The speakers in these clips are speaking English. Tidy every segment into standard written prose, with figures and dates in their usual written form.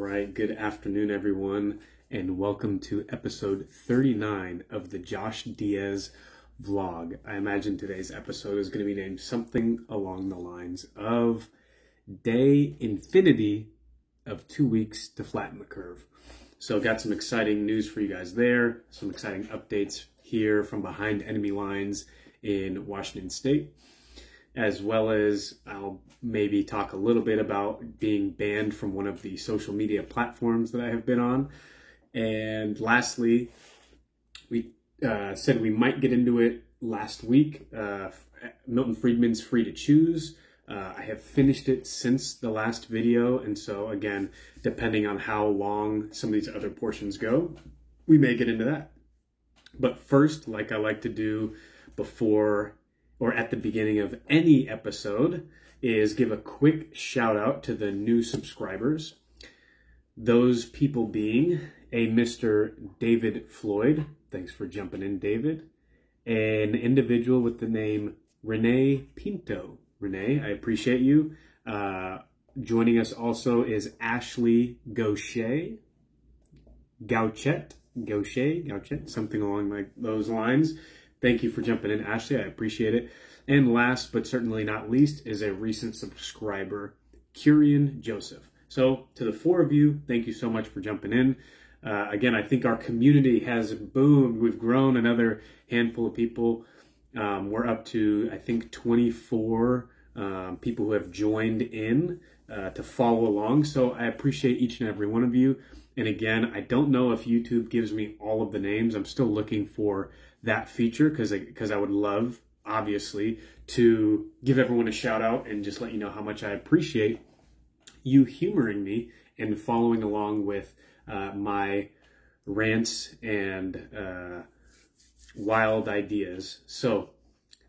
right, good afternoon, everyone, and welcome to episode 39 of the Josh Diaz vlog. I imagine today's episode is going to be named something along the lines of Day Infinity of 2 weeks to flatten the curve. So got some exciting news for you guys there, some exciting updates here from behind enemy lines in Washington State, as well as I'll maybe talk a little bit about being banned from one of the social media platforms that I have been on. And lastly, we said we might get into it last week. Milton Friedman's Free to Choose. I have finished it since the last video, and so again, depending on how long some of these other portions go, we may get into that. But first, like I like to do before or at the beginning of any episode, is give a quick shout out to the new subscribers. Those people being a Mr. David Floyd. Thanks for jumping in, David. An individual with the name Renee Pinto. Renee, I appreciate you. Joining us also is Ashley Gauchet, something along those lines. Thank you for jumping in, Ashley. I appreciate it. And last but certainly not least is a recent subscriber, Curian Joseph. So to the four of you, thank you so much for jumping in. Again, I think our community has boomed. We've grown another handful of people. We're up to, I think, 24 people who have joined in to follow along. So I appreciate each and every one of you. And again, I don't know if YouTube gives me all of the names. I'm still looking for that feature because I would love, obviously, to give everyone a shout out and just let you know how much I appreciate you humoring me and following along with my rants and wild ideas. So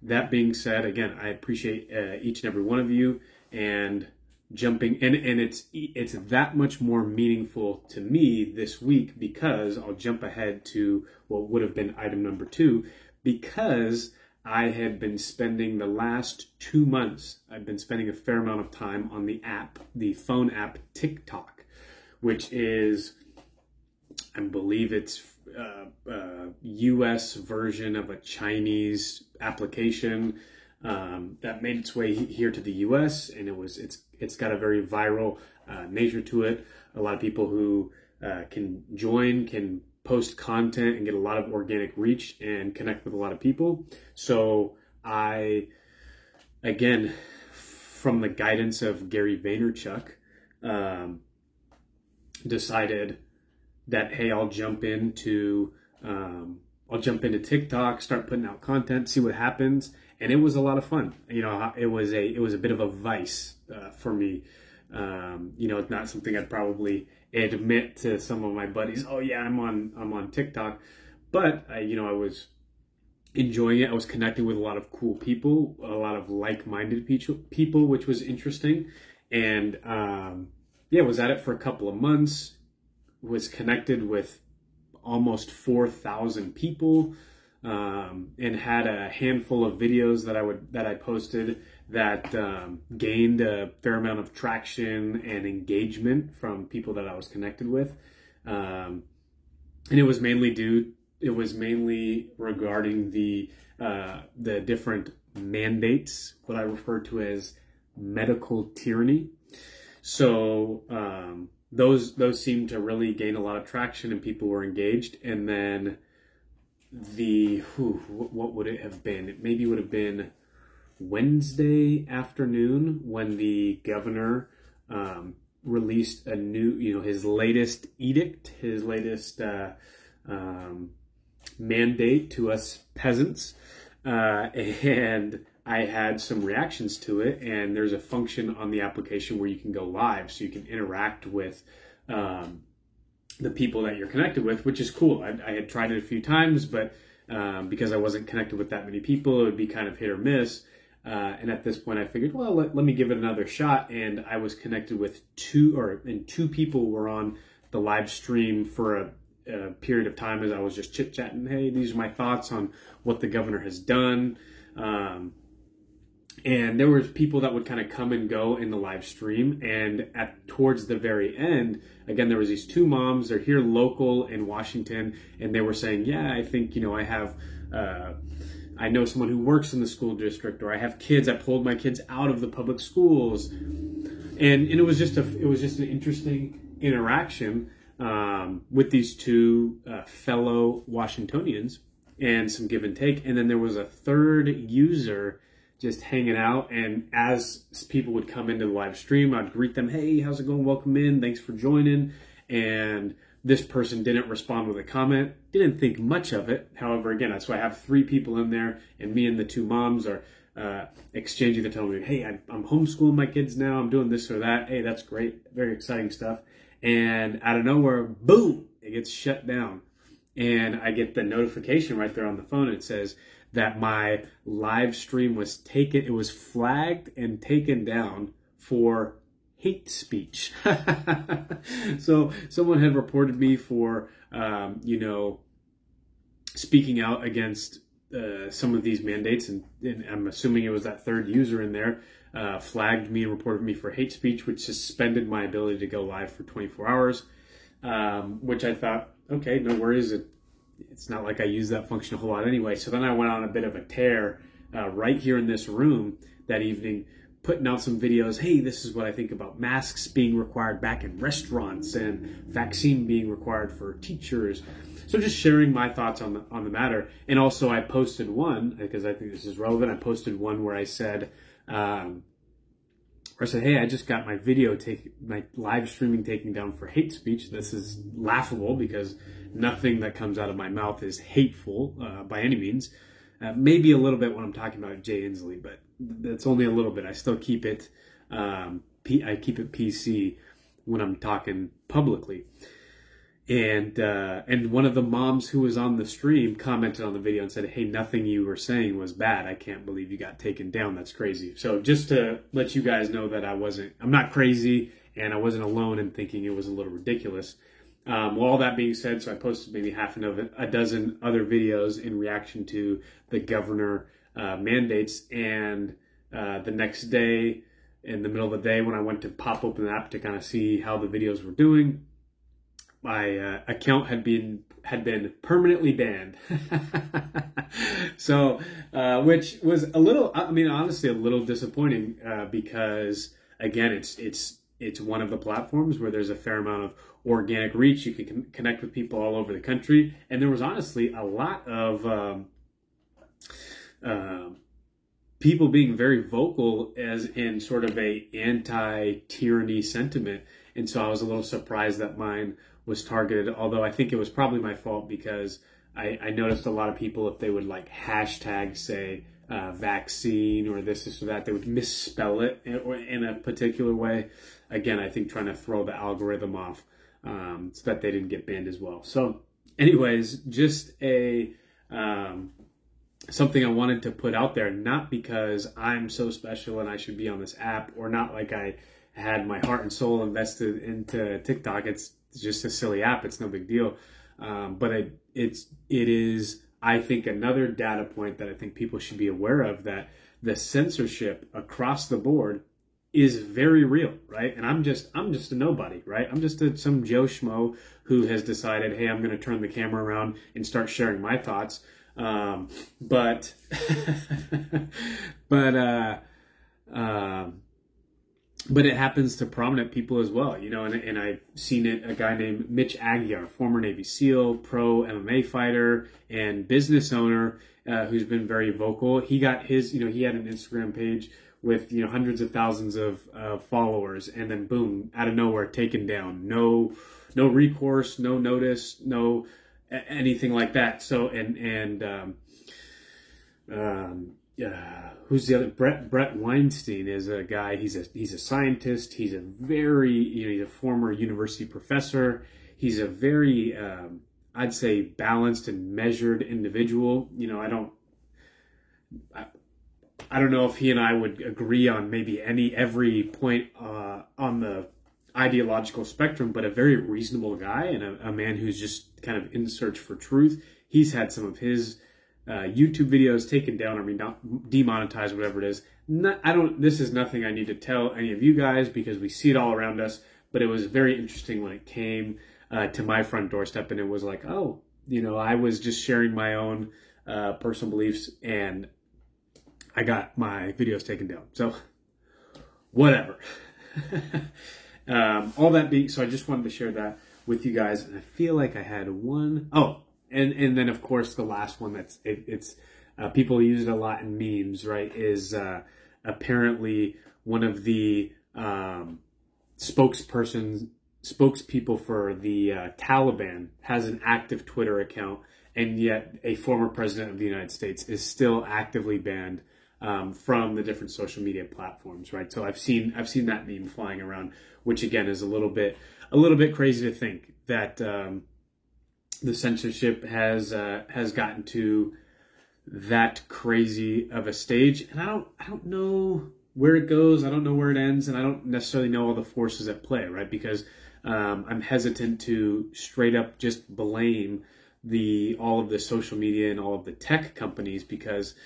that being said, again, I appreciate each and every one of you, and jumping and it's that much more meaningful to me this week because I'll jump ahead to what would have been item number 2, because I had been spending the last 2 months, I've been spending a fair amount of time on the app, the phone app TikTok, which is, I believe it's US version of a Chinese application that made its way here to the US, and it's got a very viral nature to it. A lot of people who can join can post content and get a lot of organic reach and connect with a lot of people. So I, again, from the guidance of Gary Vaynerchuk, decided that, hey, I'll jump into TikTok, start putting out content, see what happens. And it was a lot of fun. You know, it was a bit of a vice for me. You know, it's not something I'd probably admit to some of my buddies. Oh yeah, I'm on TikTok, but you know, I was enjoying it. I was connecting with a lot of cool people, a lot of like-minded people, which was interesting. And yeah, was at it for a couple of months. Was connected with almost 4,000 people. And had a handful of videos that I posted that gained a fair amount of traction and engagement from people that I was connected with, and it was mainly regarding the different mandates, what I refer to as medical tyranny. So those seemed to really gain a lot of traction and people were engaged. And then what would it have been? It maybe would have been Wednesday afternoon when the governor released a new, his latest edict, his latest mandate to us peasants. And I had some reactions to it, and there's a function on the application where you can go live, so you can interact with the people that you're connected with, which is cool. I had tried it a few times, but because I wasn't connected with that many people, it would be kind of hit or miss. And at this point I figured, well, let me give it another shot. And I was connected with two people were on the live stream for a period of time as I was just chit-chatting. Hey, these are my thoughts on what the governor has done. And there was people that would kind of come and go in the live stream. And towards the very end, again, there was these two moms. They're here local in Washington, and they were saying, "Yeah, I think I know someone who works in the school district, or I have kids. I pulled my kids out of the public schools," and it was just an interesting interaction with these two fellow Washingtonians, and some give and take. And then there was a third user just hanging out, and as people would come into the live stream, I'd greet them, "Hey, how's it going? Welcome in. Thanks for joining." And this person didn't respond with a comment, didn't think much of it. However, again, that's why I have three people in there, and me and the two moms are exchanging. They're telling me, "Hey, I'm homeschooling my kids now. I'm doing this or that." Hey, that's great. Very exciting stuff. And out of nowhere, boom, it gets shut down. And I get the notification right there on the phone. It says that my live stream was taken, it was flagged and taken down for hate speech. So someone had reported me for, speaking out against some of these mandates, and I'm assuming it was that third user in there, flagged me and reported me for hate speech, which suspended my ability to go live for 24 hours, which I thought, okay, no worries. It's not like I use that function a whole lot anyway. So then I went on a bit of a tear right here in this room that evening, putting out some videos. Hey, this is what I think about masks being required back in restaurants and vaccine being required for teachers. So just sharing my thoughts on the matter. And also I posted one, because I think this is relevant, I posted one where I said, hey, I just got my my live streaming taken down for hate speech. This is laughable because nothing that comes out of my mouth is hateful by any means. Maybe a little bit when I'm talking about Jay Inslee, but that's only a little bit. I still keep it, I keep it PC when I'm talking publicly. And one of the moms who was on the stream commented on the video and said, "Hey, nothing you were saying was bad. I can't believe you got taken down. That's crazy." So just to let you guys know that I'm not crazy, and I wasn't alone in thinking it was a little ridiculous. Well, all that being said, so I posted maybe a dozen other videos in reaction to the governor mandates, and the next day, in the middle of the day, when I went to pop open the app to kind of see how the videos were doing, my account had been permanently banned. So, which was honestly a little disappointing, because again, it's one of the platforms where there's a fair amount of organic reach. You can connect with people all over the country, and there was honestly a lot of people being very vocal as in sort of a anti-tyranny sentiment. And so I was a little surprised that mine was targeted, although I think it was probably my fault, because I noticed a lot of people, if they would like hashtag say vaccine or this or that, they would misspell it in a particular way. Again, I think trying to throw the algorithm off so that they didn't get banned as well. So anyways, just something I wanted to put out there, not because I'm so special and I should be on this app, or not like I had my heart and soul invested into TikTok. It's just a silly app. It's no big deal. But it is, I think, another data point that I think people should be aware of, that the censorship across the board is very real, right? And I'm just a nobody, right? I'm just some Joe Schmo who has decided, hey, I'm going to turn the camera around and start sharing my thoughts. But it happens to prominent people as well, and I've seen it. A guy named Mitch Aguiar, former Navy SEAL, pro MMA fighter, and business owner, who's been very vocal. He got his, he had an Instagram page with, hundreds of thousands of followers, and then boom, out of nowhere, taken down. No recourse, no notice, no anything like that. So, who's the other? Brett Weinstein is a guy. He's a scientist. He's he's a former university professor. He's a very, I'd say, balanced and measured individual. I don't know if he and I would agree on maybe every point on the ideological spectrum, but a very reasonable guy, and a man who's just kind of in search for truth. He's had some of his YouTube videos taken down, not demonetized, whatever it is. this is nothing I need to tell any of you guys because we see it all around us, but it was very interesting when it came to my front doorstep, and it was like, oh, I was just sharing my own personal beliefs, and I got my videos taken down. So, whatever. All that being, so I just wanted to share that with you guys, and I feel like I had one. Oh, and then of course the last one it's people use it a lot in memes, right? Is apparently one of the spokespeople for the Taliban has an active Twitter account, and yet a former president of the United States is still actively banned from the different social media platforms, right? So I've seen that meme flying around, which again is a little bit crazy to think that the censorship has gotten to that crazy of a stage, and I don't know where it goes. I don't know where it ends, and I don't necessarily know all the forces at play, right? Because I'm hesitant to straight up just blame all of the social media and all of the tech companies because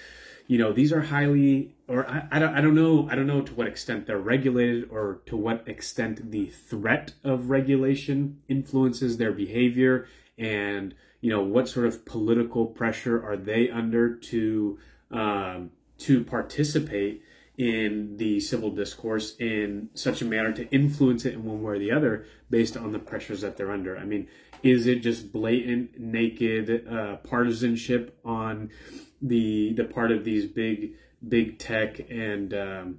these are highly, or I don't know to what extent they're regulated or to what extent the threat of regulation influences their behavior, and what sort of political pressure are they under to participate in the civil discourse in such a manner to influence it in one way or the other based on the pressures that they're under. I mean, is it just blatant, naked partisanship on the part of these big tech and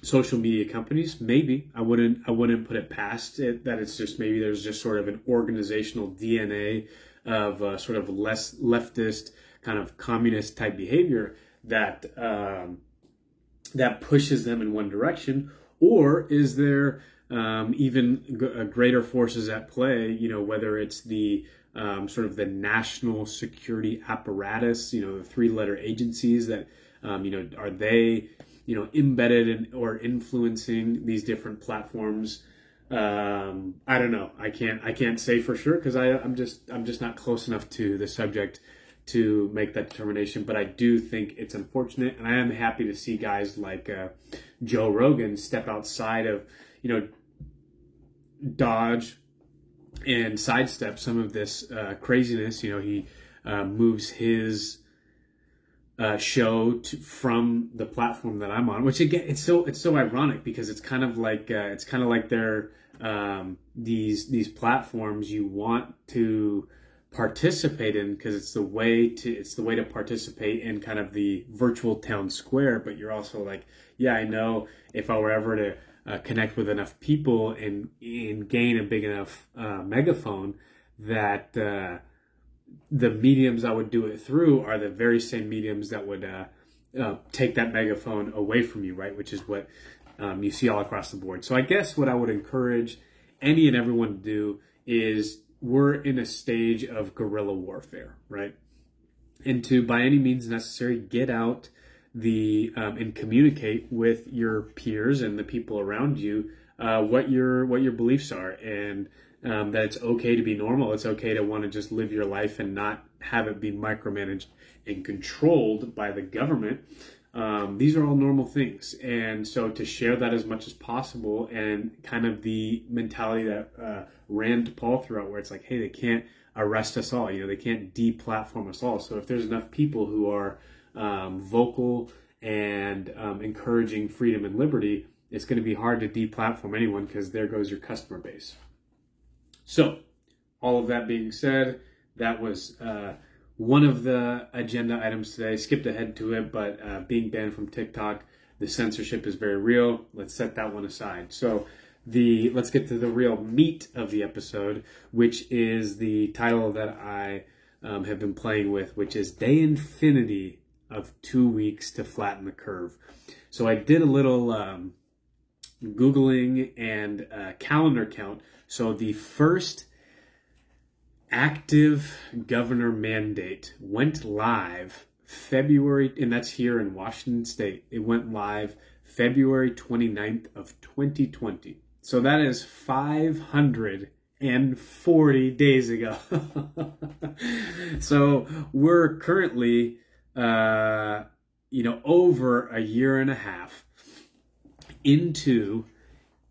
social media companies? Maybe. I wouldn't put it past it that it's just maybe there's just sort of an organizational DNA of sort of less leftist kind of communist type behavior that that pushes them in one direction, or is there even greater forces at play? Whether it's the sort of the national security apparatus, the three-letter agencies that are they embedded in or influencing these different platforms? I don't know. I can't say for sure because I'm just not close enough to the subject to make that determination. But I do think it's unfortunate, and I am happy to see guys like Joe Rogan step outside of dodge and sidestep some of this craziness. He moves his show from the platform that I'm on, which again, it's so ironic because it's kind of like they're these platforms you want to participate in because it's the way to participate in kind of the virtual town square, but you're also like, yeah, I know if I were ever to connect with enough people and gain a big enough megaphone that the mediums I would do it through are the very same mediums that would take that megaphone away from you, right? Which is what you see all across the board. So I guess what I would encourage any and everyone to do is we're in a stage of guerrilla warfare, right? And to, by any means necessary, get out and communicate with your peers and the people around you what your beliefs are, and that it's okay to be normal. It's okay to want to just live your life and not have it be micromanaged and controlled by the government. These are all normal things. And so to share that as much as possible, and kind of the mentality that Rand Paul threw out, where it's like, hey, they can't arrest us all. They can't deplatform us all. So if there's enough people who are vocal and encouraging freedom and liberty, it's going to be hard to deplatform anyone because there goes your customer base. So all of that being said, that was one of the agenda items today. Skipped ahead to it, but being banned from TikTok, the censorship is very real. Let's set that one aside. So let's get to the real meat of the episode, which is the title that I have been playing with, which is Day Infinity of 2 weeks to flatten the curve. So I did a little Googling and calendar count. So the first active governor mandate went live February, and that's here in Washington State. It went live February 29th of 2020. So that is 540 days ago. So we're currently, over a year and a half into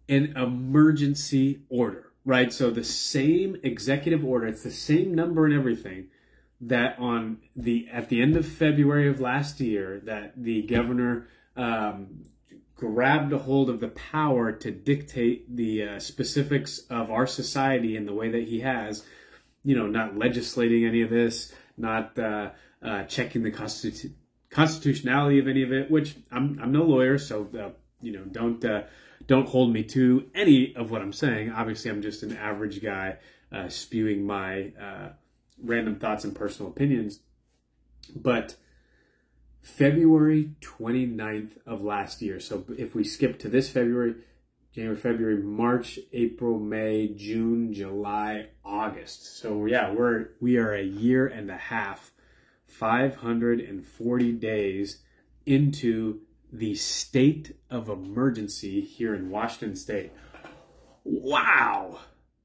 an emergency order, right? So the same executive order, it's the same number and everything that at the end of February of last year, that the governor grabbed a hold of the power to dictate the specifics of our society in the way that he has, not legislating any of this, not checking the constitutionality of any of it, which I'm no lawyer, so don't hold me to any of what I'm saying. Obviously, I'm just an average guy spewing my random thoughts and personal opinions. But February 29th of last year, so if we skip to this February, January, February, March, April, May, June, July, August. So yeah, we are a year and a half, 540 days into the state of emergency here in Washington State. Wow.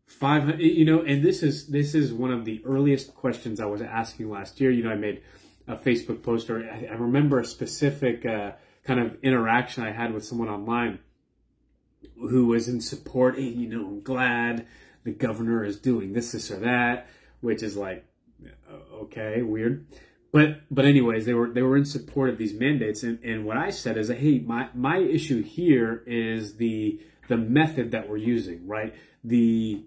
500, and this is one of the earliest questions I was asking last year. I made a Facebook post, or I remember a specific kind of interaction I had with someone online who was in support. Hey, I'm glad the governor is doing this or that, which is like, okay, weird. But anyways, they were in support of these mandates, and what I said is, hey, my issue here is the method that we're using, right? The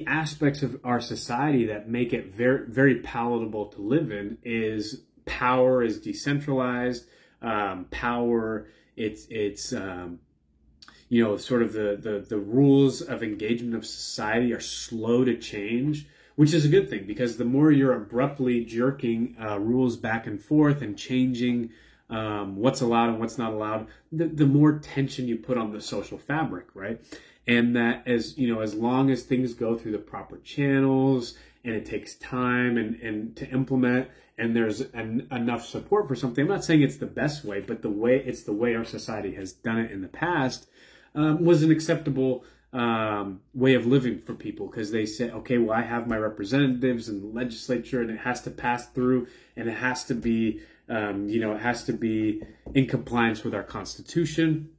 aspects of our society that make it very, very palatable to live in is power is decentralized. Power, it's sort of the rules of engagement of society are slow to change, which is a good thing, because the more you're abruptly jerking rules back and forth and changing what's allowed and what's not allowed, the more tension you put on the social fabric, right? And that as long as things go through the proper channels and it takes time and to implement, and there's enough support for something, I'm not saying it's the best way, but the way our society has done it in the past was an acceptable way of living for people, because they said, okay, well, I have my representatives in the legislature, and it has to pass through, and it has to be, it has to be in compliance with our Constitution.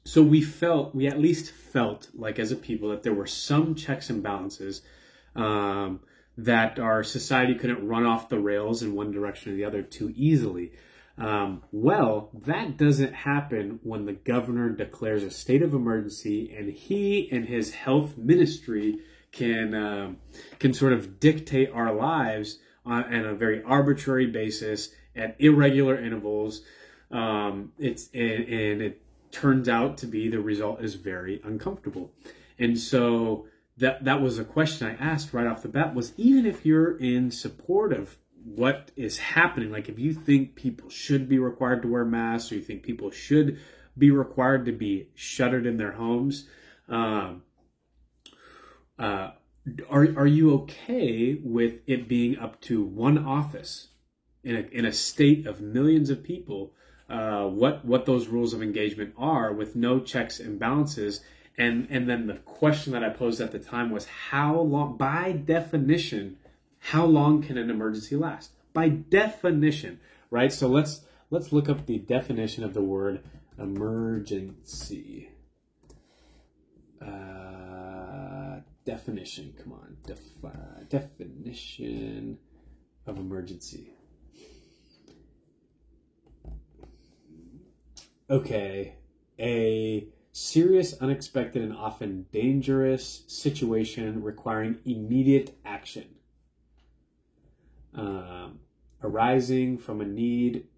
So we at least felt like as a people that there were some checks and balances, that our society couldn't run off the rails in one direction or the other too easily. Well, that doesn't happen when the governor declares a state of emergency, and he and his health ministry can sort of dictate our lives on a very arbitrary basis at irregular intervals. It turns out to be the result is very uncomfortable. And so that was a question I asked right off the bat, was even if you're in support of what is happening, like if you think people should be required to wear masks, or you think people should be required to be shuttered in their homes, are you okay with it being up to one office in a state of millions of people, what those rules of engagement are, with no checks and balances? And then the question that I posed at the time was, how long, by definition, how long can an emergency last? By definition, right? So let's look up the definition of the word emergency. Definition, come on. Definition of emergency. Okay, a serious, unexpected, and often dangerous situation requiring immediate action. Arising from a need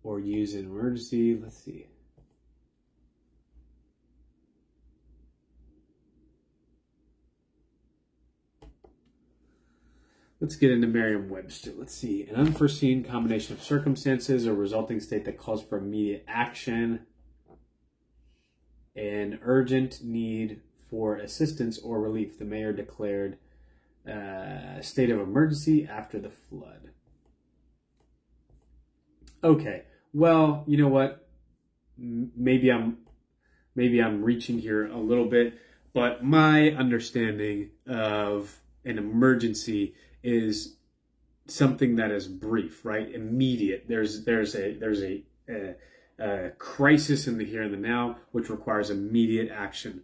or use in emergency. Let's see. Let's get into Merriam-Webster. Let's see. An unforeseen combination of circumstances or resulting state that calls for immediate action. An urgent need for assistance or relief. The mayor declared state of emergency after the flood. Okay. Well, you know what? Maybe I'm reaching here a little bit, but my understanding of an emergency is something that is brief, right? Immediate. There's a crisis in the here and the now, which requires immediate action.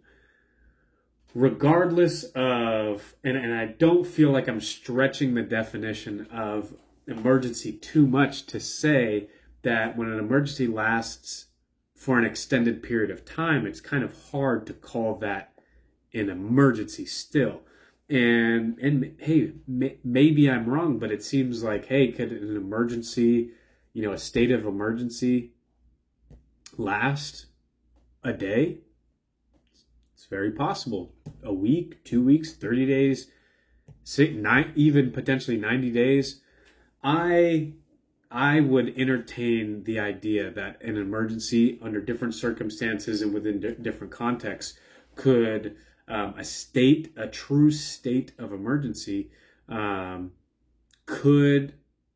Regardless of, and I don't feel like I'm stretching the definition of emergency too much to say that when an emergency lasts for an extended period of time, it's kind of hard to call that an emergency still. And hey, maybe I'm wrong, but it seems like, hey, could an emergency, a state of emergency last a day? It's very possible. A week, 2 weeks, 30 days, even potentially 90 days. I would entertain the idea that an emergency under different circumstances and within different contexts could, a true state of emergency could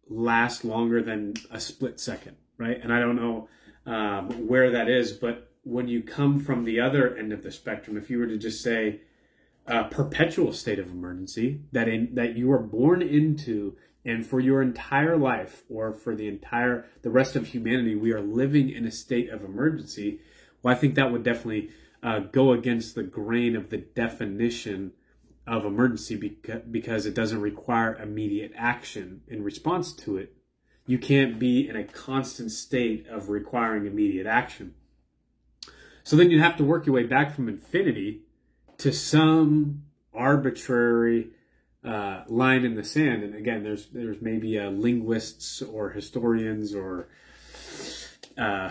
last longer than a split second, right? And I don't know where that is, but when you come from the other end of the spectrum, if you were to just say a perpetual state of emergency that you were born into, and for your entire life or for the rest of humanity, we are living in a state of emergency, well, I think that would definitely go against the grain of the definition of emergency because it doesn't require immediate action in response to it. You can't be in a constant state of requiring immediate action. So then you'd have to work your way back from infinity to some arbitrary line in the sand. And again, there's maybe linguists or historians or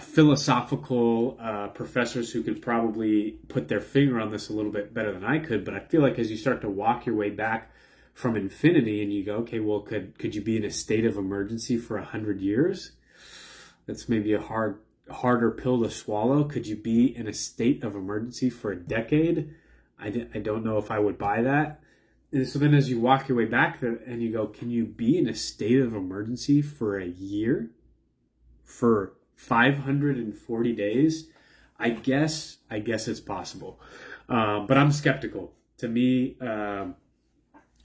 philosophical professors who could probably put their finger on this a little bit better than I could. But I feel like as you start to walk your way back from infinity and you go, okay, well, could you be in a state of emergency for 100 years? That's maybe a harder pill to swallow. Could you be in a state of emergency for a decade? I don't know if I would buy that. And so then as you walk your way back there and you go, can you be in a state of emergency for a year? For 540 days? I guess it's possible. But I'm skeptical. To me,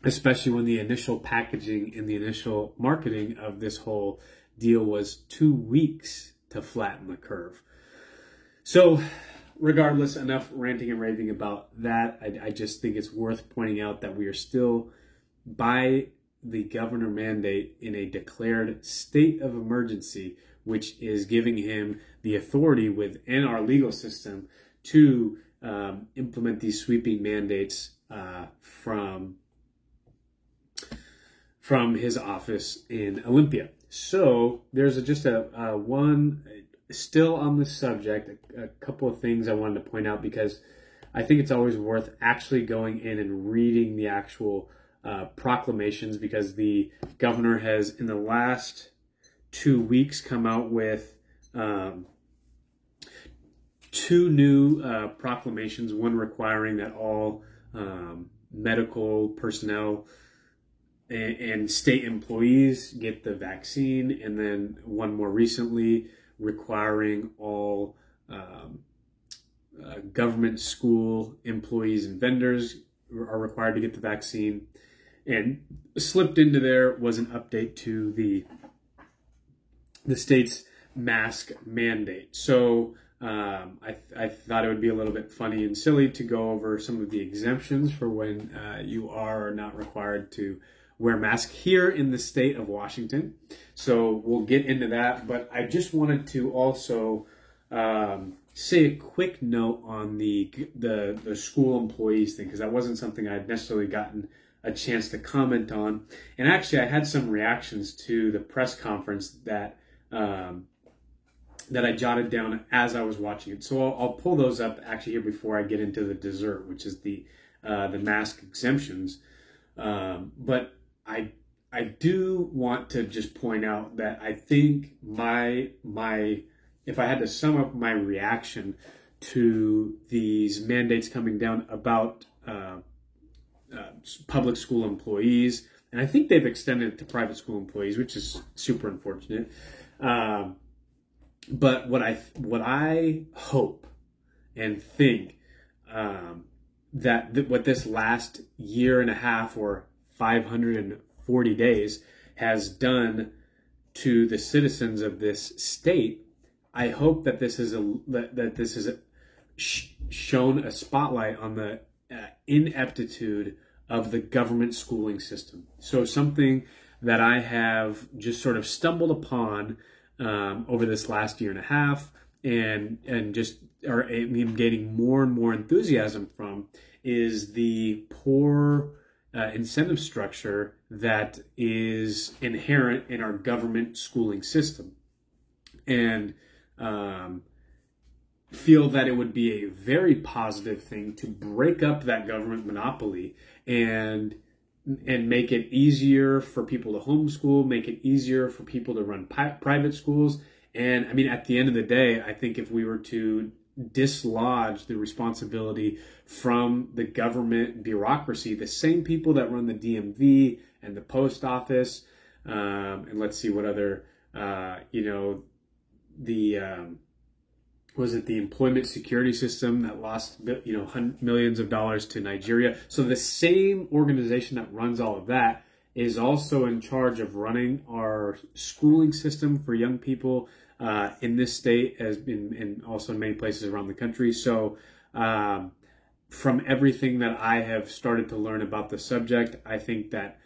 especially when the initial packaging and the initial marketing of this whole deal was 2 weeks to flatten the curve. So regardless, enough ranting and raving about that. I just think it's worth pointing out that we are still, by the governor mandate, in a declared state of emergency, which is giving him the authority within our legal system to implement these sweeping mandates from his office in Olympia. So there's just one still on the subject, a couple of things I wanted to point out because I think it's always worth actually going in and reading the actual proclamations, because the governor has in the last 2 weeks come out with 2 new proclamations, one requiring that all medical personnel and state employees get the vaccine, and then one more recently requiring all government school employees and vendors are required to get the vaccine. And slipped into there was an update to the state's mask mandate. So I thought it would be a little bit funny and silly to go over some of the exemptions for when you are not required to wear masks here in the state of Washington. So we'll get into that. But I just wanted to also say a quick note on the school employees thing, because that wasn't something I had necessarily gotten a chance to comment on. And actually, I had some reactions to the press conference that I jotted down as I was watching it. So I'll pull those up actually here before I get into the dessert, which is the mask exemptions. But I do want to just point out that I think my if I had to sum up my reaction to these mandates coming down about public school employees, and I think they've extended it to private school employees, which is super unfortunate. But what I hope and think that what this last year and a half or 540 days has done to the citizens of this state, I hope that this is shown a spotlight on the ineptitude of the government schooling system. So something that I have just sort of stumbled upon over this last year and a half, and just am gaining more and more enthusiasm from, is the poor incentive structure that is inherent in our government schooling system, and feel that it would be a very positive thing to break up that government monopoly and make it easier for people to homeschool, make it easier for people to run private schools. And I mean, at the end of the day, I think if we were to dislodge the responsibility from the government bureaucracy, the same people that run the DMV and the post office, and let's see what other, was it the employment security system that lost, millions of dollars to Nigeria? So the same organization that runs all of that is also in charge of running our schooling system for young people in this state, as and also in many places around the country. So from everything that I have started to learn about the subject, I think that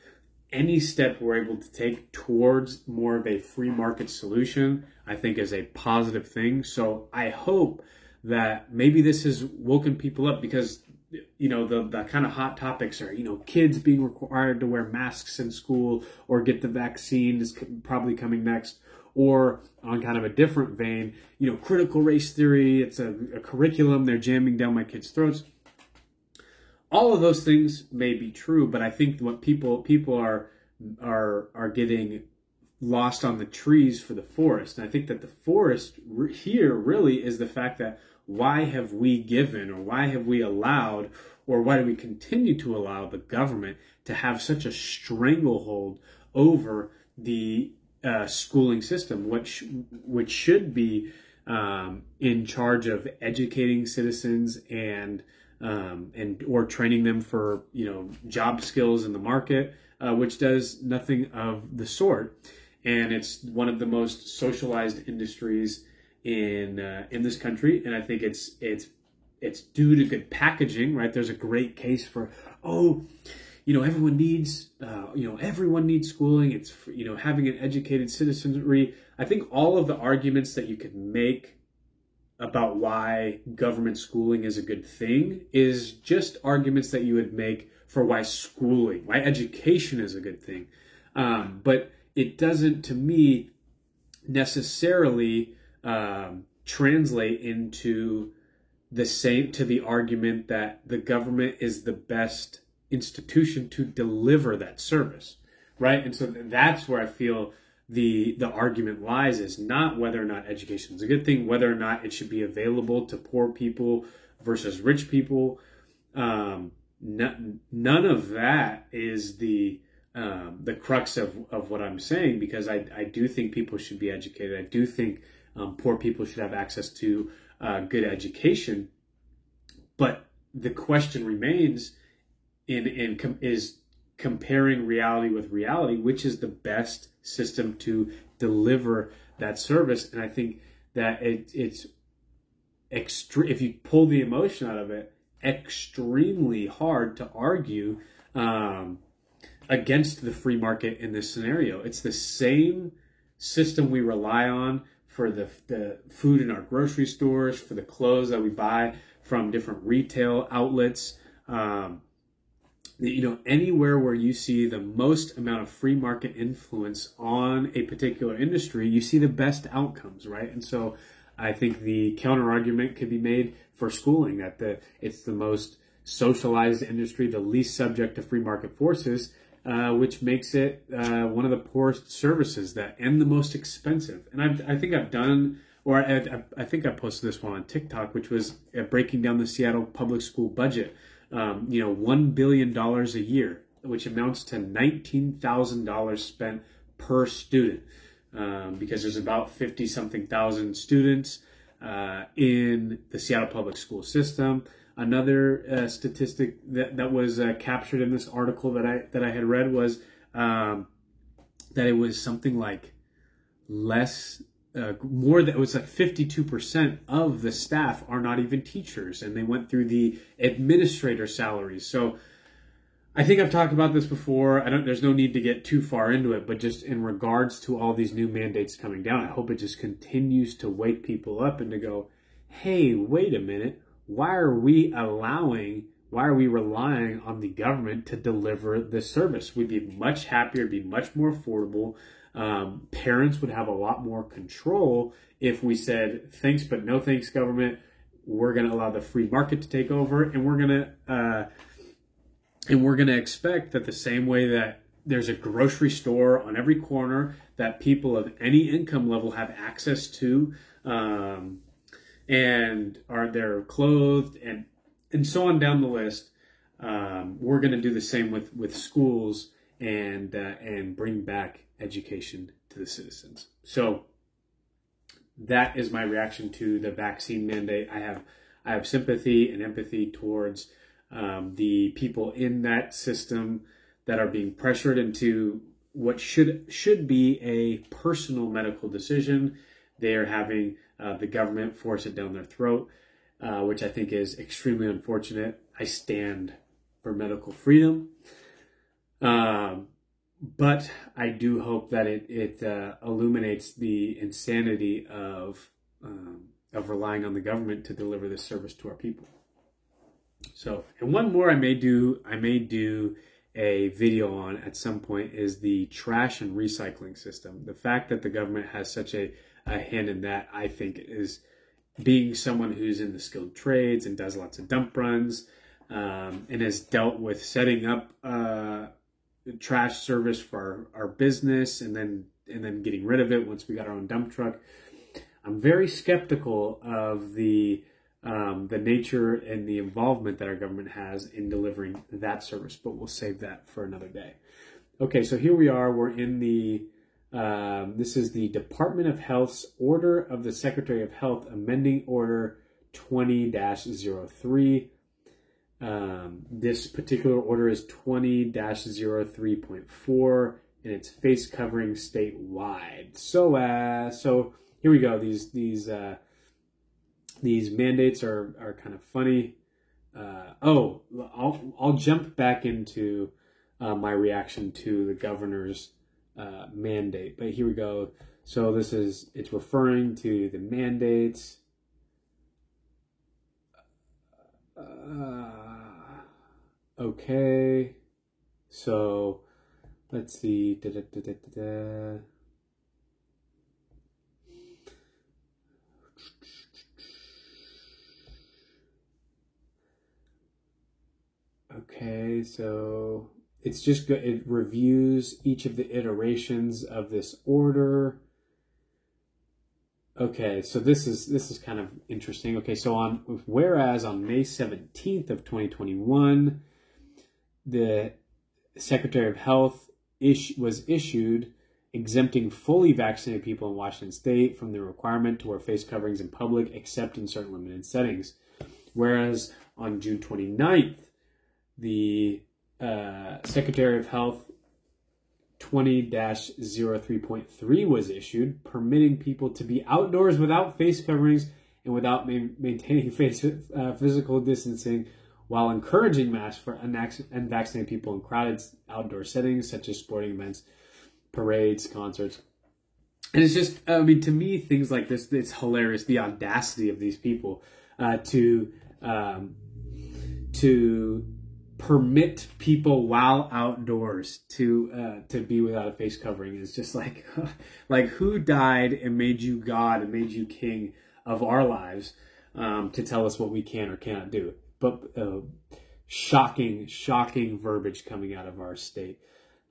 any step we're able to take towards more of a free market solution, I think, is a positive thing. So I hope that maybe this has woken people up, because, the kind of hot topics are, kids being required to wear masks in school or get the vaccine is probably coming next. Or on kind of a different vein, critical race theory, it's a curriculum they're jamming down my kids' throats. All of those things may be true, but I think what people are getting lost on the trees for the forest. And I think that the forest here really is the fact that why have we given, or why have we allowed, or why do we continue to allow the government to have such a stranglehold over the schooling system, which should be in charge of educating citizens and or training them for job skills in the market, which does nothing of the sort. And it's one of the most socialized industries in this country, and I think it's due to good packaging, right? There's a great case for everyone needs schooling. It's having an educated citizenry. I think all of the arguments that you could make about why government schooling is a good thing is just arguments that you would make for why education is a good thing. But it doesn't, to me, necessarily translate into the argument that the government is the best institution to deliver that service, right? And so that's where I feel the argument lies, is not whether or not education is a good thing, whether or not it should be available to poor people versus rich people. None of that is the crux of what I'm saying, because I do think people should be educated. I do think poor people should have access to good education. But the question remains is comparing reality with reality, which is the best system to deliver that service. And I think that it's extreme, if you pull the emotion out of it, extremely hard to argue against the free market in this scenario. It's the same system we rely on for the food in our grocery stores, for the clothes that we buy from different retail outlets. Anywhere where you see the most amount of free market influence on a particular industry, you see the best outcomes, right? And so I think the counter argument could be made for schooling, that it's the most socialized industry, the least subject to free market forces, which makes it one of the poorest services and the most expensive. And I think I've done, or I think I posted this one on TikTok, which was breaking down the Seattle public school budget. $1 billion a year, which amounts to $19,000 spent per student, because there's about 50-something thousand students in the Seattle public school system. Another statistic that was captured in this article that I had read was the that it was something like more than, it was like 52% of the staff are not even teachers, and they went through the administrator salaries. So I think I've talked about this before. There's no need to get too far into it, but just in regards to all these new mandates coming down, I hope it just continues to wake people up and to go, hey, wait a minute. Why are we relying on the government to deliver this service? We'd be much happier, be much more affordable. Parents would have a lot more control if we said, thanks, but no thanks, government. We're going to allow the free market to take over, and we're going to expect that the same way that there's a grocery store on every corner that people of any income level have access to, and they're clothed and so on down the list. We're going to do the same with schools and bring back education to the citizens. So that is my reaction to the vaccine mandate. I have sympathy and empathy towards the people in that system that are being pressured into what should be a personal medical decision. They are having the government force it down their throat, which I think is extremely unfortunate. I stand for medical freedom. But I do hope that it illuminates the insanity of relying on the government to deliver this service to our people. So, and one more I may do a video on at some point is the trash and recycling system. The fact that the government has such a hand in that, I think, is, being someone who's in the skilled trades and does lots of dump runs, and has dealt with setting up trash service for our business and then getting rid of it once we got our own dump truck. I'm very skeptical of the nature and the involvement that our government has in delivering that service, but we'll save that for another day. Okay, so here we are. We're in this is the Department of Health's Order of the Secretary of Health amending Order 20-03. This particular order is 20-03.4, and it's face covering statewide. So here we go. These mandates are kind of funny. I'll jump back into my reaction to the governor's mandate, but here we go. So it's referring to the mandates. Okay, so let's see. Okay, so it's just good. It reviews each of the iterations of this order. Okay, so this is kind of interesting. Okay, so whereas on May 17th of 2021, the Secretary of Health was issued exempting fully vaccinated people in Washington State from the requirement to wear face coverings in public except in certain limited settings. Whereas on June 29th, the Secretary of Health 20-03.3 was issued, permitting people to be outdoors without face coverings and without maintaining physical distancing, while encouraging masks for unvaccinated people in crowded outdoor settings such as sporting events, parades, concerts. And it's just, I mean, to me, things like this, it's hilarious, the audacity of these people to permit people while outdoors to be without a face covering. Is just like who died and made you God and made you king of our lives to tell us what we can or cannot do? But shocking verbiage coming out of our state.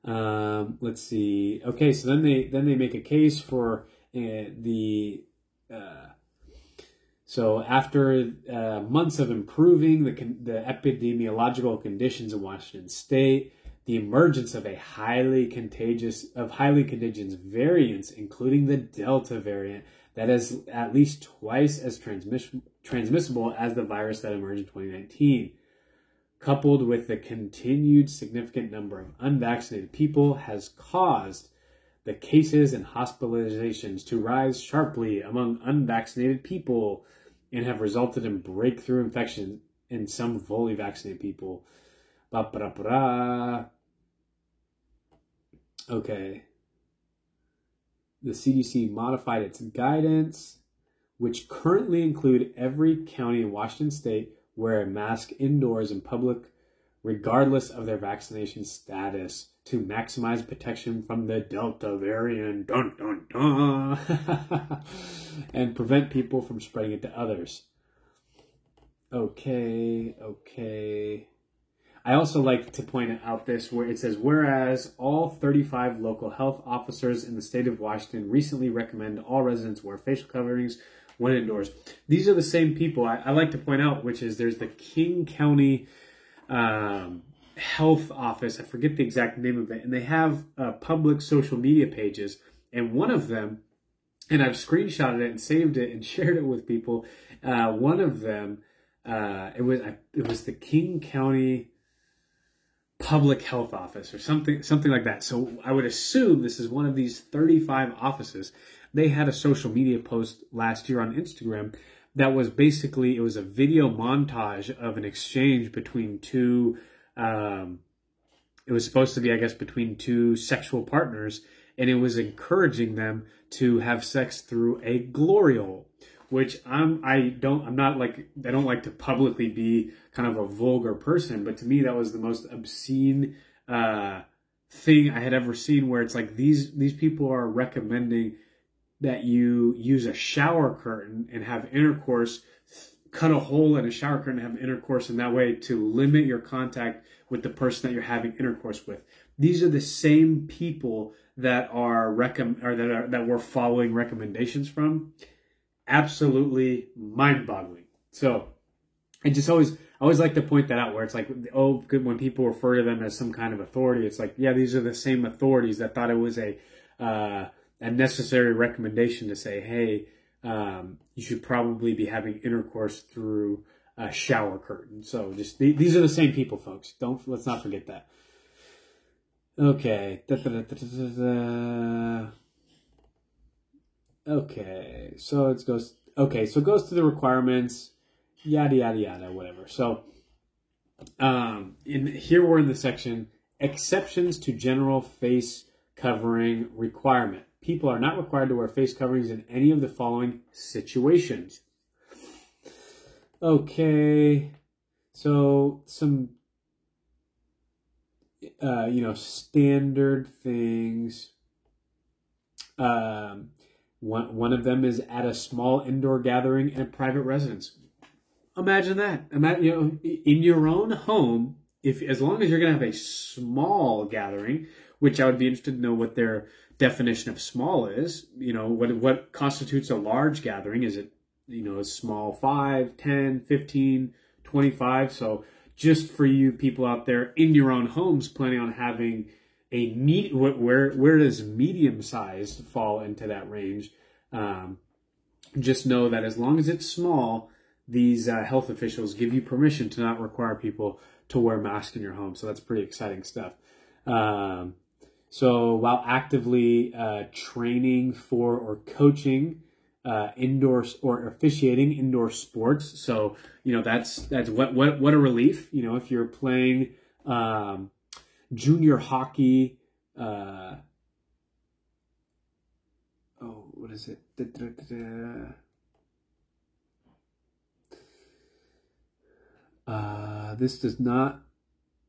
Let's see. Okay, so then they make a case for so after months of improving the epidemiological conditions in Washington State, the emergence of highly contagious variants, including the Delta variant, that is at least twice as transmissible as the virus that emerged in 2019, coupled with the continued significant number of unvaccinated people, has caused the cases and hospitalizations to rise sharply among unvaccinated people and have resulted in breakthrough infection in some fully vaccinated people. Okay. The CDC modified its guidance, which currently include every county in Washington state wear a mask indoors in public, regardless of their vaccination status, to maximize protection from the Delta variant, dun, dun, dun, and prevent people from spreading it to others. Okay. I also like to point out this where it says, whereas all 35 local health officers in the state of Washington recently recommend all residents wear facial coverings when indoors. These are the same people I like to point out, which is there's the King County health office. I forget the exact name of it. And they have public social media pages. And one of them, and I've screenshotted it and saved it and shared it with people. One of them, it was the King County Public Health Office or something like that. So I would assume this is one of these 35 offices. They had a social media post last year on Instagram that was basically, it was a video montage of an exchange between two, it was supposed to be, I guess, between two sexual partners, and it was encouraging them to have sex through a glory hole, which I don't like to publicly be kind of a vulgar person, but to me that was the most obscene thing I had ever seen, where it's like these people are recommending that you use a shower curtain and have intercourse, cut a hole in a shower curtain and have intercourse in that way to limit your contact with the person that you're having intercourse with. These are the same people that are that we're following recommendations from. Absolutely mind-boggling. So I always like to point that out, where it's like, oh, when people refer to them as some kind of authority, it's like, yeah, these are the same authorities that thought it was a necessary recommendation to say, hey, you should probably be having intercourse through a shower curtain. So just these are the same people, folks. Let's not forget that. Okay. Okay. So it goes to the requirements, yada yada yada, whatever. So here we're in the section exceptions to general face covering requirement. People are not required to wear face coverings in any of the following situations. Okay, so some, standard things. One of them is at a small indoor gathering in a private residence. Imagine that. In your own home, as long as you're going to have a small gathering, which I would be interested to know what their definition of small is. What constitutes a large gathering? Is it, a small 5, 10, 15, 25? So just for you people out there in your own homes planning on having a where does medium-sized fall into that range? Just know that as long as it's small, these health officials give you permission to not require people to wear masks in your home. So that's pretty exciting stuff. So while actively training for or coaching indoor or officiating indoor sports, so that's what a relief. If you're playing junior hockey, what is it?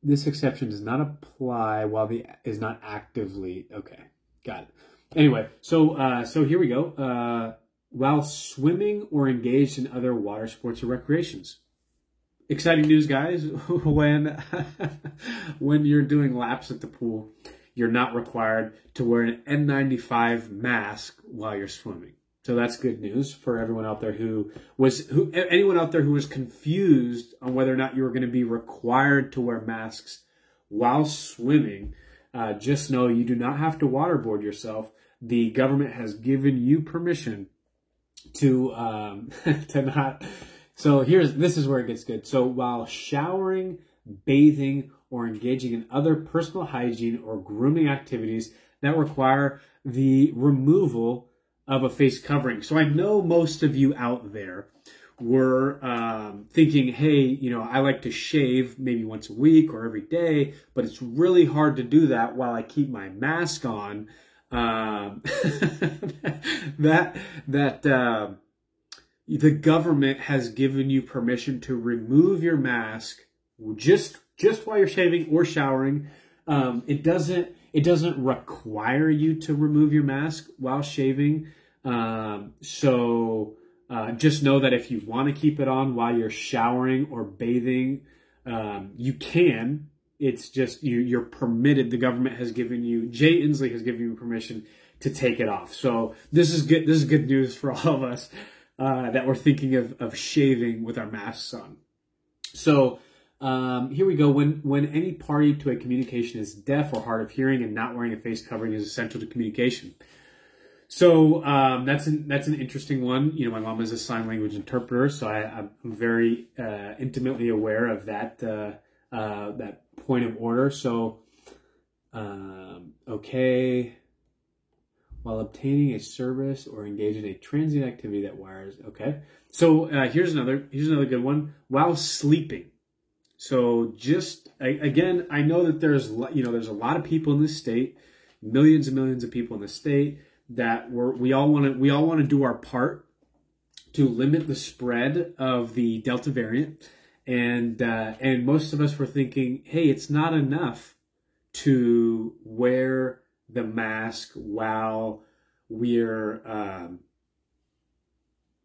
This exception does not apply while is not actively. Okay, got it. Anyway, so here we go. While swimming or engaged in other water sports or recreations. Exciting news, guys. When you're doing laps at the pool, you're not required to wear an N95 mask while you're swimming. So that's good news for everyone out there anyone out there who was confused on whether or not you were going to be required to wear masks while swimming. Just know you do not have to waterboard yourself. The government has given you permission to not. So this is where it gets good. So while showering, bathing, or engaging in other personal hygiene or grooming activities that require the removal of a face covering. So I know most of you out there were thinking, hey, you know, I like to shave maybe once a week or every day, but it's really hard to do that while I keep my mask on. The government has given you permission to remove your mask just while you're shaving or showering. It doesn't require you to remove your mask while shaving. Just know that if you want to keep it on while you're showering or bathing, you can. It's just you're permitted. The government has given you, Jay Inslee has given you permission to take it off. So this is good. This is good news for all of us that we're thinking of shaving with our masks on. So here we go. When any party to a communication is deaf or hard of hearing and not wearing a face covering is essential to communication. So that's an interesting one. You know, my mom is a sign language interpreter, so I'm very intimately aware of that that point of order. So okay, while obtaining a service or engage in a transient activity that wires. Okay, so here's another good one. While sleeping. So just again, I know that there's a lot of people in this state, millions and millions of people in the state, that we all want to do our part to limit the spread of the Delta variant, and most of us were thinking, hey, it's not enough to wear the mask while we're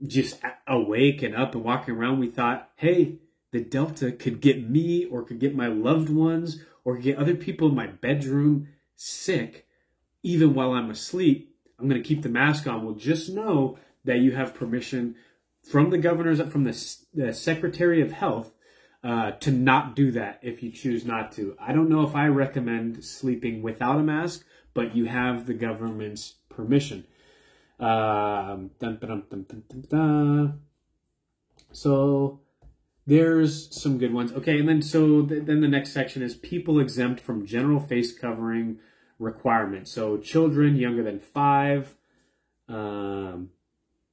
just awake and up and walking around. We thought, hey, the Delta could get me or could get my loved ones or could get other people in my bedroom sick even while I'm asleep. I'm going to keep the mask on. Well, just know that you have permission from the governors, from the Secretary of Health, to not do that if you choose not to. I don't know if I recommend sleeping without a mask, but you have the government's permission. So there's some good ones. Okay, and then then the next section is people exempt from general face covering requirements. So children younger than 5.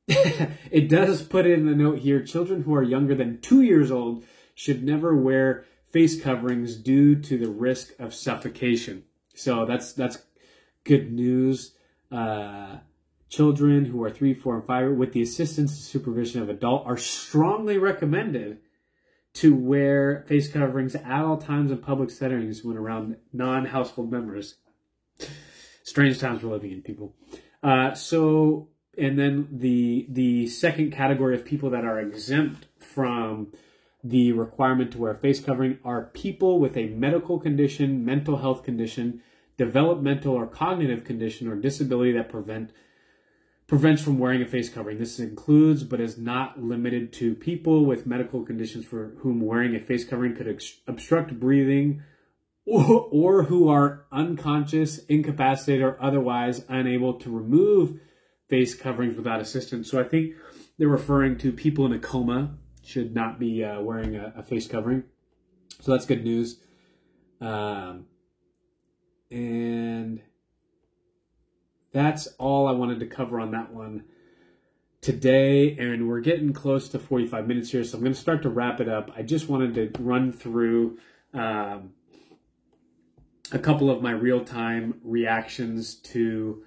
It does put in the note here, children who are younger than 2 years old should never wear face coverings due to the risk of suffocation. So that's good news. Children who are 3, 4, and 5 with the assistance and supervision of adult are strongly recommended to wear face coverings at all times in public settings when around non-household members. Strange times we're living in, people. And then the second category of people that are exempt from the requirement to wear a face covering are people with a medical condition, mental health condition, developmental or cognitive condition, or disability that prevents from wearing a face covering. This includes, but is not limited to, people with medical conditions for whom wearing a face covering could obstruct breathing, or who are unconscious, incapacitated, or otherwise unable to remove face coverings without assistance. So I think they're referring to people in a coma should not be wearing a face covering. So that's good news. And that's all I wanted to cover on that one today. And we're getting close to 45 minutes here, so I'm going to start to wrap it up. I just wanted to run through a couple of my real-time reactions to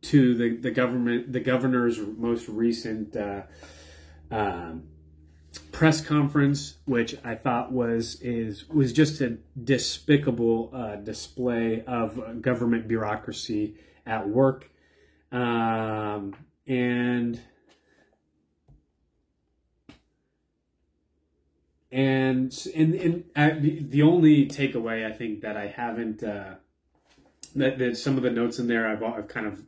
the governor's most recent press conference, which I thought was just a despicable display of government bureaucracy at work, and the only takeaway I think that I haven't that some of the notes in there I've kind of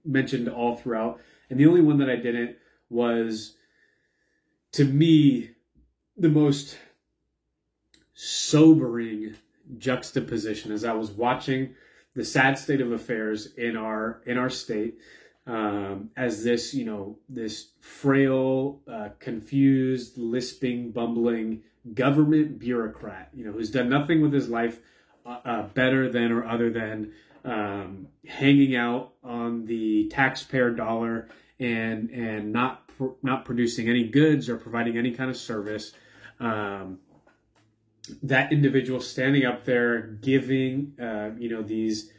mentioned all throughout, and the only one that I didn't was, to me, the most sobering juxtaposition as I was watching the sad state of affairs in our state, as this frail, confused, lisping, bumbling government bureaucrat, who's done nothing with his life better than or other than hanging out on the taxpayer dollar and not producing any goods or providing any kind of service. That individual standing up there giving these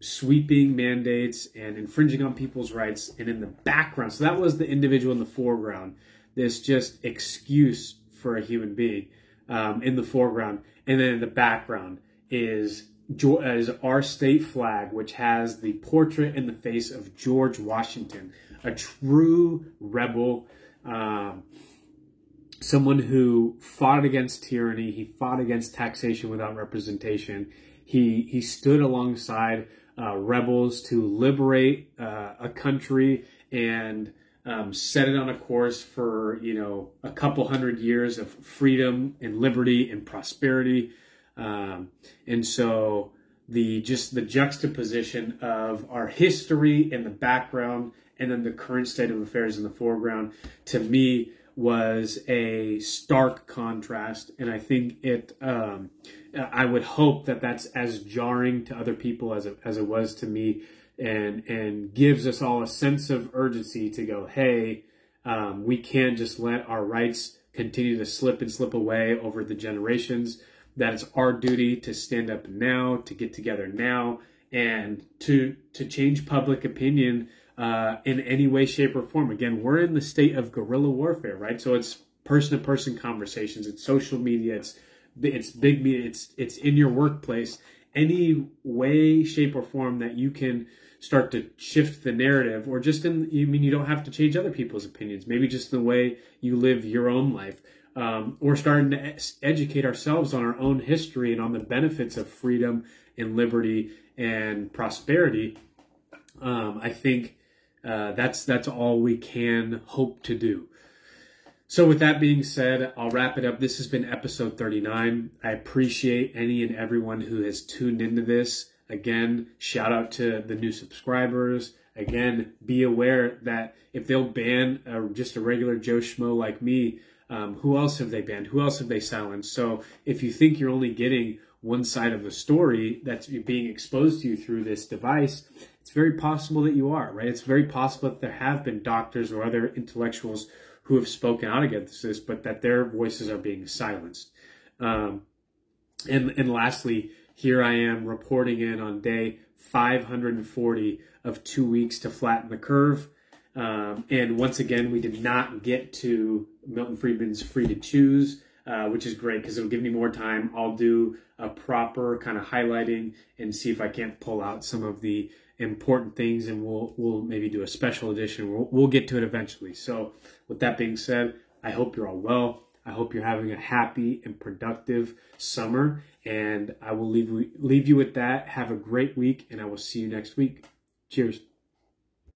sweeping mandates and infringing on people's rights, and in the background, so that was the individual in the foreground, this just excuse for a human being in the foreground, and then in the background is our state flag, which has the portrait and the face of George Washington, a true rebel, someone who fought against tyranny. He fought against taxation without representation. He stood alongside rebels to liberate a country and set it on a course for a couple hundred years of freedom and liberty and prosperity. And so the juxtaposition of our history in the background and then the current state of affairs in the foreground, to me, was a stark contrast. And I think I would hope that that's as jarring to other people as it was to me, and gives us all a sense of urgency to go, hey, we can't just let our rights continue to slip away over the generations. That it's our duty to stand up now, to get together now, and to change public opinion in any way, shape, or form. Again, we're in the state of guerrilla warfare, right? So it's person-to-person conversations, it's social media, it's big media, it's in your workplace. Any way, shape, or form that you can start to shift the narrative, or just you don't have to change other people's opinions, maybe just the way you live your own life. Or starting to educate ourselves on our own history and on the benefits of freedom and liberty and prosperity. I think that's all we can hope to do. So with that being said, I'll wrap it up. This has been episode 39. I appreciate any and everyone who has tuned into this. Again, shout out to the new subscribers. Again, be aware that if they'll ban just a regular Joe Schmo like me, who else have they banned? Who else have they silenced? So if you think you're only getting one side of the story that's being exposed to you through this device, it's very possible that you are, right? It's very possible that there have been doctors or other intellectuals who have spoken out against this, but that their voices are being silenced. And lastly, here I am reporting in on day 540 of 2 weeks to flatten the curve. And once again, we did not get to Milton Friedman's Free to Choose, which is great because it'll give me more time. I'll do a proper kind of highlighting and see if I can't pull out some of the important things, and we'll maybe do a special edition. We'll get to it eventually. So with that being said, I hope you're all well. I hope you're having a happy and productive summer, and I will leave you with that. Have a great week, and I will see you next week. Cheers.